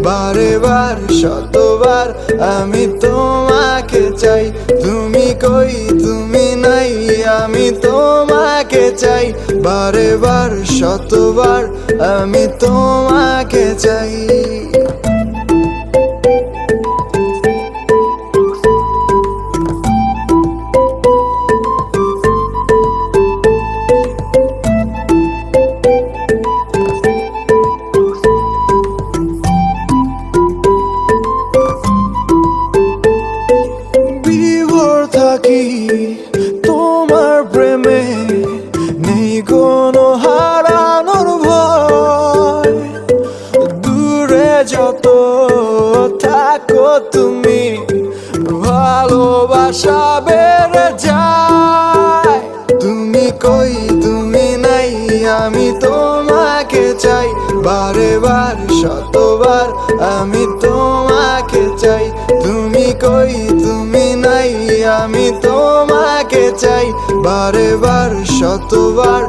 বারে বার শতবার আমি তোমাকে চাই। তুমি কই তুমি নাই, আমি তোমাকে চাই। বারে বার শতবার আমি তোমাকে চাই। থাকি তোমার প্রেমে, নেই কোনো হারানোর ভয়। দূরে যত থাকো তুমি, ভালোবাসা বেড়ে যায়। তুমি কই তুমি নাই, আমি তোমাকে চাই। বারে বার শতবার আমি তোমাকে চাই। তুমি কই তুমি নাই, আমি তোমাকে চাই। বারে বার শতবার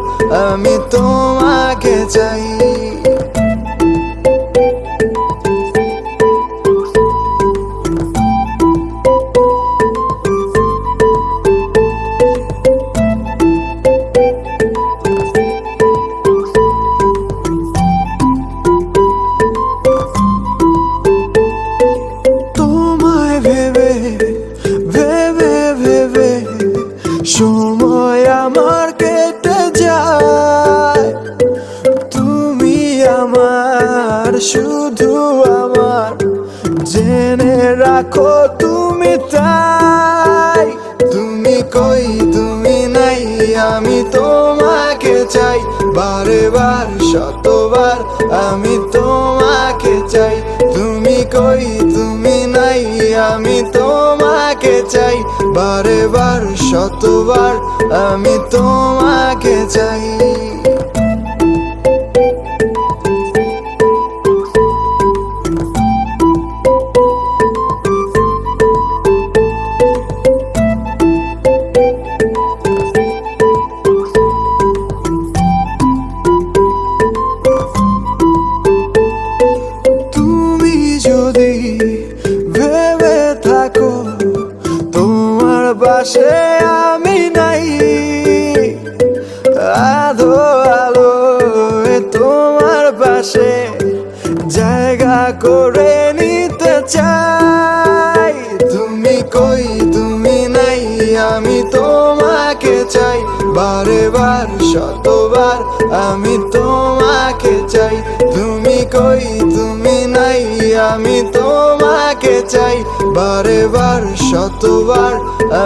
আমি তোমাকে চাই। সময় আমার কেটে যায়, তুমি আমার শুধু আমার, জেনে রাখো তুমি তাই। তুমি কই তুমি নাই, আমি তোমাকে চাই। বারে বার শতবার আমি তোমাকে চাই। তুমি কই তুমি নাই, আমি তোমাকে চাই। বারে বার শতবার আমি তোমাকে চাই। তুমি যদি ভেবে থাকো তোমার পাশে আমি নাই, আধো আলো তোমার পাশে জায়গা করে নিতে চাই। তুমি কই তুমি নাই, আমি তোমাকে চাই। বারে বার শতবার আমি তোমাকে চাই। তুমি কই তুমি নাই, আমি তোমাকে চাই। বারে বার শতবার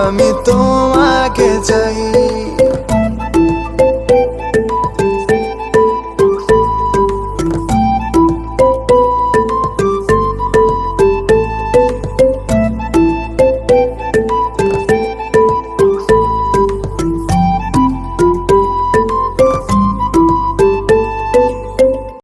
আমি তোমাকে চাই।